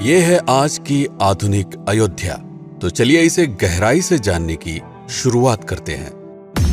ये है आज की आधुनिक अयोध्या। तो चलिए इसे गहराई से जानने की शुरुआत करते हैं।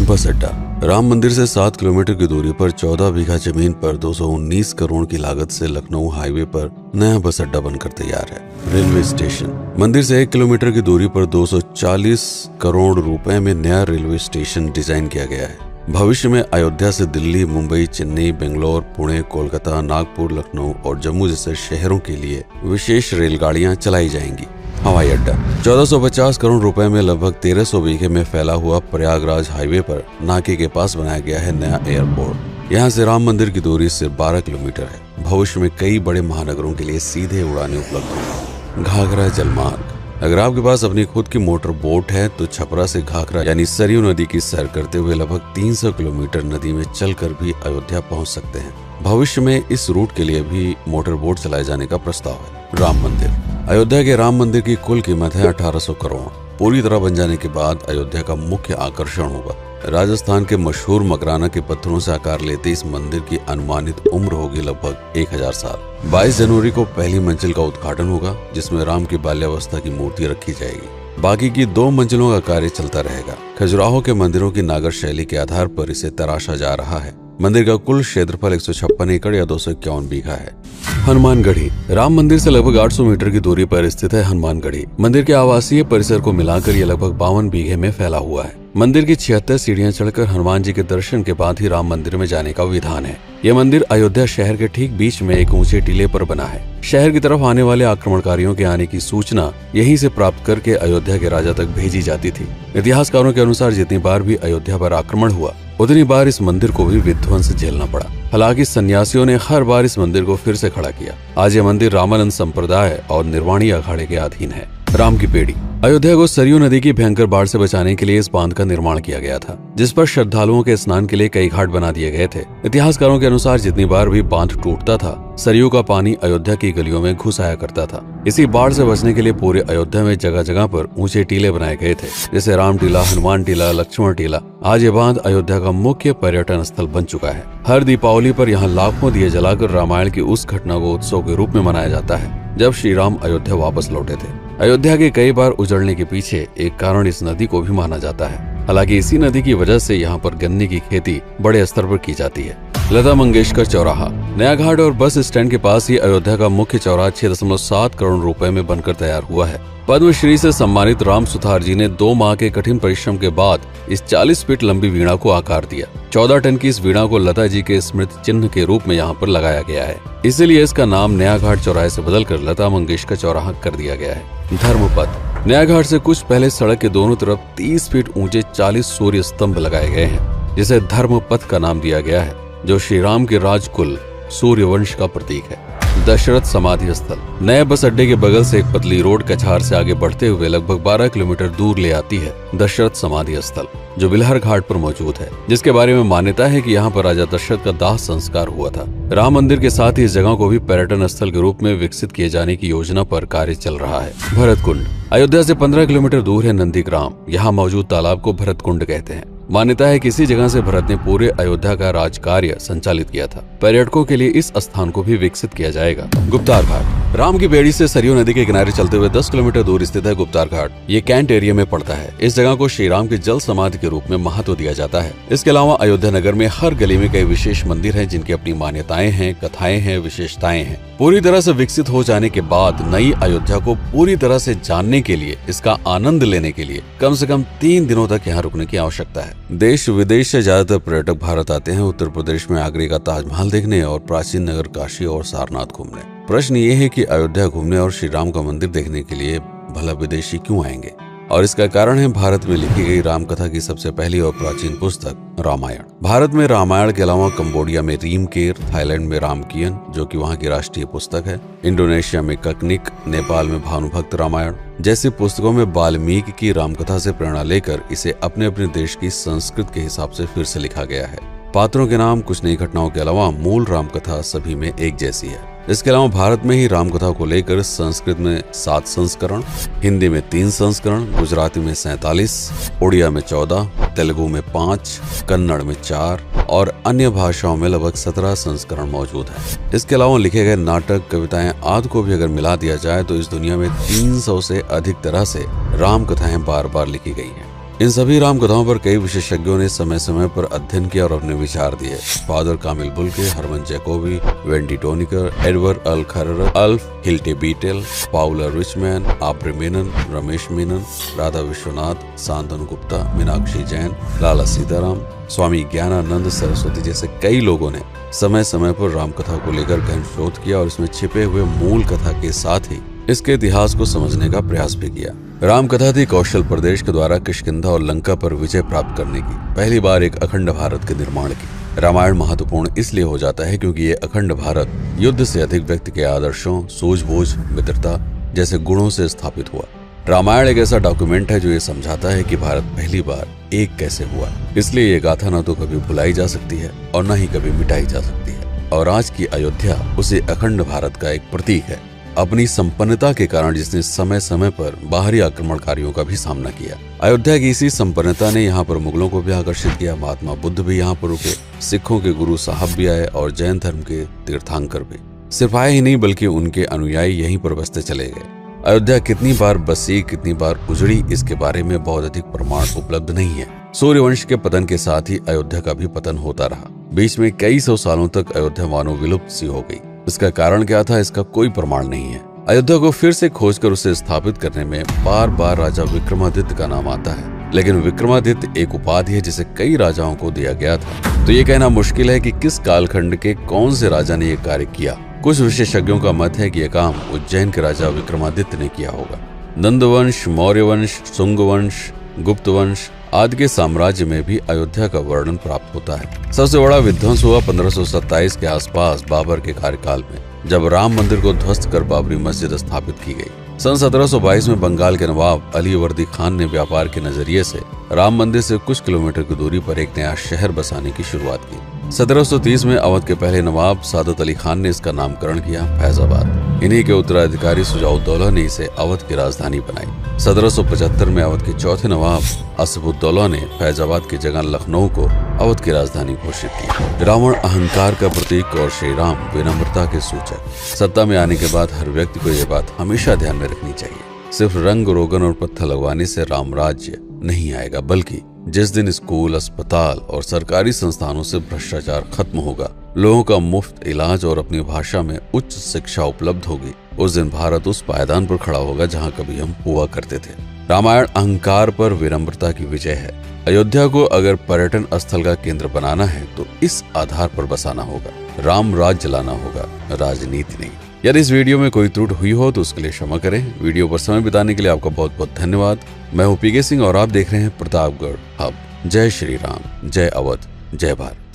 बस अड्डा। राम मंदिर से 7 किलोमीटर की दूरी पर 14 बीघा जमीन पर 219 करोड़ की लागत से लखनऊ हाईवे पर नया बस अड्डा बनकर तैयार है। Railway station. मंदिर से 1 किलोमीटर की दूरी पर 240 करोड़ रुपए में नया रेलवे स्टेशन डिजाइन किया गया है। भविष्य में अयोध्या से दिल्ली, मुंबई, चेन्नई, बेंगलोर, पुणे, कोलकाता, नागपुर, लखनऊ और जम्मू जैसे शहरों के लिए विशेष रेलगाड़ियां चलाई जाएंगी। हवाई अड्डा। 1450 करोड़ रुपए में लगभग 1300 बीघे में फैला हुआ प्रयागराज हाईवे पर नाके के पास बनाया गया है नया एयरपोर्ट। यहाँ से राम मंदिर की दूरी सिर्फ 12 किलोमीटर है। भविष्य में कई बड़े महानगरों के लिए सीधे उड़ानें उपलब्ध होंगी। घाघरा जलमार्ग। अगर आपके पास अपनी खुद की मोटर बोट है तो छपरा से घाघरा यानी सरयू नदी की सैर करते हुए लगभग 300 किलोमीटर नदी में चलकर भी अयोध्या पहुंच सकते हैं। भविष्य में इस रूट के लिए भी मोटर बोट चलाए जाने का प्रस्ताव है। राम मंदिर। अयोध्या के राम मंदिर की कुल कीमत है 1800 करोड़। पूरी तरह बन जाने के बाद अयोध्या का मुख्य आकर्षण होगा। राजस्थान के मशहूर मकराना के पत्थरों से आकार लेते इस मंदिर की अनुमानित उम्र होगी लगभग 1000 साल। 22 जनवरी को पहली मंजिल का उद्घाटन होगा, जिसमें राम की बाल्यावस्था की मूर्ति रखी जाएगी। बाकी की 2 मंजिलों का कार्य चलता रहेगा। खजुराहो के मंदिरों की नागर शैली के आधार पर इसे तराशा जा रहा है। मंदिर का कुल क्षेत्रफल 156 एकड़ या 251 बीघा है। हनुमानगढ़ी। राम मंदिर से लगभग 800 मीटर की दूरी पर स्थित है हनुमानगढ़ी। मंदिर के आवासीय परिसर को मिलाकर यह लगभग 52 बीघे में फैला हुआ है। मंदिर की 76 सीढ़ियां चढ़कर हनुमान जी के दर्शन के बाद ही राम मंदिर में जाने का विधान है। यह मंदिर अयोध्या शहर के ठीक बीच में एक ऊंचे टीले पर बना है। शहर की तरफ आने वाले आक्रमणकारियों के आने की सूचना यहीं से प्राप्त करके अयोध्या के राजा तक भेजी जाती थी। इतिहासकारों के अनुसार जितनी बार भी अयोध्या पर आक्रमण हुआ उतनी बार इस मंदिर को भी विध्वंस झेलना पड़ा। हालांकि सन्यासियों ने हर बार इस मंदिर को फिर से खड़ा किया। आज यह मंदिर रामानंद संप्रदाय और निर्वाणी अखाड़े के अधीन है। राम की पेड़ी। अयोध्या को सरयू नदी की भयंकर बाढ़ से बचाने के लिए इस बांध का निर्माण किया गया था, जिस पर श्रद्धालुओं के स्नान के लिए कई घाट बना दिए गए थे। इतिहासकारों के अनुसार जितनी बार भी बांध टूटता था, सरयू का पानी अयोध्या की गलियों में घुस आया करता था। इसी बाढ़ से बचने के लिए पूरे अयोध्या में जगह जगह पर ऊंचे टीले बनाए गए थे, जैसे राम टीला, हनुमान टीला, लक्ष्मण टीला। आज ये बांध अयोध्या का मुख्य पर्यटन स्थल बन चुका है। हर दीपावली पर यहाँ लाखों दिए जलाकर रामायण की उस घटना को उत्सव के रूप में मनाया जाता है जब श्री राम अयोध्या वापस लौटे थे। अयोध्या के कई बार उजड़ने के पीछे एक कारण इस नदी को भी माना जाता है। हालांकि इसी नदी की वजह से यहाँ पर गन्ने की खेती बड़े स्तर पर की जाती है। लता मंगेशकर चौराहा। नया घाट और बस स्टैंड के पास ही अयोध्या का मुख्य चौराहा 6.7 करोड़ रुपए में बनकर तैयार हुआ है। पद्मश्री से सम्मानित राम सुथार जी ने 2 माह के कठिन परिश्रम के बाद इस 40 फीट लंबी वीणा को आकार दिया। 14 टन की इस वीणा को लता जी के स्मृति चिन्ह के रूप में यहाँ पर लगाया गया है। इसीलिए इसका नाम नया घाट चौराहे से बदलकर लता मंगेशकर चौराहा कर दिया गया है। धर्मपथ। नया घाट से कुछ पहले सड़क के दोनों तरफ 30 फीट ऊंचे 40 सूर्य स्तंभ लगाए गए हैं, जिसे धर्मपथ का नाम दिया गया है, जो श्री राम के राजकुल सूर्यवंश का प्रतीक है। दशरथ समाधि स्थल। नए बस अड्डे के बगल से एक पतली रोड कछार से आगे बढ़ते हुए लगभग 12 किलोमीटर दूर ले आती है दशरथ समाधि स्थल, जो बिलहर घाट पर मौजूद है, जिसके बारे में मान्यता है कि यहाँ पर राजा दशरथ का दाह संस्कार हुआ था। राम मंदिर के साथ ही इस जगह को भी पर्यटन स्थल के रूप में विकसित किए जाने की योजना पर कार्य चल रहा है। भरत कुंड। अयोध्या से 15 किलोमीटर दूर है नंदीग्राम। यहाँ मौजूद तालाब को भरत कुंड कहते हैं। मान्यता है कि इसी जगह से भरत ने पूरे अयोध्या का राज कार्य संचालित किया था। पर्यटकों के लिए इस स्थान को भी विकसित किया जाएगा। गुप्तार घाट। राम की बेड़ी से सरयू नदी के किनारे चलते हुए 10 किलोमीटर दूर स्थित है गुप्तार घाट। ये कैंट एरिया में पड़ता है। इस जगह को श्री राम के जल समाधि के रूप में महत्व दिया जाता है। इसके अलावा अयोध्या नगर में हर गली में कई विशेष मंदिर हैं, जिनकी अपनी मान्यताएं हैं, कथाएं हैं, विशेषताएं हैं। पूरी तरह से विकसित हो जाने के बाद नई अयोध्या को पूरी तरह से जानने के लिए, इसका आनंद लेने के लिए कम से कम 3 दिनों तक यहाँ रुकने की आवश्यकता है। देश विदेश से ज्यादातर पर्यटक भारत आते हैं उत्तर प्रदेश में आगरे का ताजमहल देखने और प्राचीन नगर काशी और सारनाथ घूमने। प्रश्न ये है कि अयोध्या घूमने और श्री राम का मंदिर देखने के लिए भला विदेशी क्यों आएंगे? और इसका कारण है भारत में लिखी गई राम कथा की सबसे पहली और प्राचीन पुस्तक रामायण। भारत में रामायण के अलावा कंबोडिया में रीमकेर, थाईलैंड में रामकियन जो कि वहाँ की राष्ट्रीय पुस्तक है, इंडोनेशिया में ककनिक, नेपाल में भानुभक्त रामायण जैसी पुस्तकों में वाल्मीकि की रामकथा से प्रेरणा लेकर इसे अपने अपने देश की संस्कृत के हिसाब से फिर से लिखा गया है। पात्रों के नाम कुछ नई घटनाओं के अलावा मूल राम कथा सभी में एक जैसी है। इसके अलावा भारत में ही राम कथा को लेकर संस्कृत में 7 संस्करण, हिंदी में 3 संस्करण, गुजराती में 47, उड़िया में 14, तेलुगु में 5, कन्नड़ में 4 और अन्य भाषाओं में लगभग 17 संस्करण मौजूद है। इसके अलावा लिखे गए नाटक, कविताएं आदि को भी अगर मिला दिया जाए तो इस दुनिया में 300 से अधिक तरह से राम कथाएं बार बार लिखी गई हैं। इन सभी राम कथाओं पर कई विशेषज्ञों ने समय समय पर अध्ययन किया और अपने विचार दिए। Father Kamil Bulcke, Herman Jacobi, Wendy Doniger, Edward अल खरर, Alf Hiltebeitel, Paula Richman, Aubrey Menon, Ramesh Menon, Radha Vishwanath, Shantanu Gupta, Meenakshi Jain, Lala Sitaram, Swami Gyanananda Saraswati जैसे कई लोगों ने समय समय पर राम कथा को लेकर गहन शोध किया और इसमें छिपे हुए मूल कथा के साथ ही इसके इतिहास को समझने का प्रयास भी किया। राम कथा थी कौशल प्रदेश के द्वारा किष्किंधा और लंका पर विजय प्राप्त करने की पहली बार एक अखंड भारत के निर्माण की। रामायण महत्वपूर्ण इसलिए हो जाता है क्योंकि ये अखंड भारत युद्ध से अधिक व्यक्ति के आदर्शों, सूझबूझ, मित्रता जैसे गुणों से स्थापित हुआ। रामायण एक ऐसा डॉक्यूमेंट है जो ये समझाता है कि भारत पहली बार एक कैसे हुआ। इसलिए ये गाथा न तो कभी भुलाई जा सकती है और न ही कभी मिटाई जा सकती है। और आज की अयोध्या उसे अखंड भारत का एक प्रतीक है, अपनी संपन्नता के कारण जिसने समय समय पर बाहरी आक्रमणकारियों का भी सामना किया। अयोध्या की इसी संपन्नता ने यहाँ पर मुगलों को भी आकर्षित किया। महात्मा बुद्ध भी यहाँ पर रुके, सिखों के गुरु साहब भी आए और जैन धर्म के तीर्थंकर भी। सिर्फ आए ही नहीं बल्कि उनके अनुयायी यहीं पर बसते चले गए। अयोध्या कितनी बार बसी, कितनी बार उजड़ी, इसके बारे में बहुत अधिक प्रमाण उपलब्ध नहीं है। सूर्यवंश के पतन के साथ ही अयोध्या का भी पतन होता रहा। बीच में कई सौ सालों तक अयोध्या मानो विलुप्त सी हो गई। इसका कारण क्या था, इसका कोई प्रमाण नहीं है। अयोध्या को फिर से खोजकर उसे स्थापित करने में बार बार राजा विक्रमादित्य का नाम आता है, लेकिन विक्रमादित्य एक उपाधि है जिसे कई राजाओं को दिया गया था। तो ये कहना मुश्किल है कि किस कालखंड के कौन से राजा ने यह कार्य किया। कुछ विशेषज्ञों का मत है कि यह काम उज्जैन के राजा विक्रमादित्य ने किया होगा। नंदवंश, मौर्य वंश, शुंग वंश, गुप्त वंश आदि के साम्राज्य में भी अयोध्या का वर्णन प्राप्त होता है। सबसे बड़ा विध्वंस हुआ 1527 के आसपास बाबर के कार्यकाल में, जब राम मंदिर को ध्वस्त कर बाबरी मस्जिद स्थापित की गई। सन 1722 में बंगाल के नवाब अलीवर्दी खान ने व्यापार के नजरिए से राम मंदिर से कुछ किलोमीटर की दूरी पर एक नया शहर बसाने की शुरुआत की। 1730 में अवध के पहले नवाब सादत अली खान ने इसका नामकरण किया फैजाबाद। इन्हीं के उत्तराधिकारी सुजाउद्दौला ने इसे अवध की राजधानी बनाई। 1775 में अवध के चौथे नवाब असफुद्दौला ने फैजाबाद की जगह लखनऊ को अवध की राजधानी घोषित की। रावण अहंकार का प्रतीक और श्री राम विनम्रता के सूचक। सत्ता में आने के बाद हर व्यक्ति को यह बात हमेशा ध्यान में रखनी चाहिए, सिर्फ रंग रोगन और पत्थर लगवाने से राम राज्य नहीं आएगा, बल्कि जिस दिन स्कूल, अस्पताल और सरकारी संस्थानों से भ्रष्टाचार खत्म होगा, लोगों का मुफ्त इलाज और अपनी भाषा में उच्च शिक्षा उपलब्ध होगी, उस दिन भारत उस पायदान पर खड़ा होगा जहां कभी हम हुआ करते थे। रामायण अहंकार पर विनम्रता की विजय है। अयोध्या को अगर पर्यटन स्थल का केंद्र बनाना है तो इस आधार पर बसाना होगा, राम राज्य लाना होगा, राजनीति नहीं। यदि इस वीडियो में कोई त्रुटि हुई हो तो उसके लिए क्षमा करें। वीडियो पर समय बिताने के लिए आपका बहुत बहुत धन्यवाद। मैं हूं पीके सिंह और आप देख रहे हैं प्रतापगढ़ हब। जय श्री राम, जय अवध, जय भारत।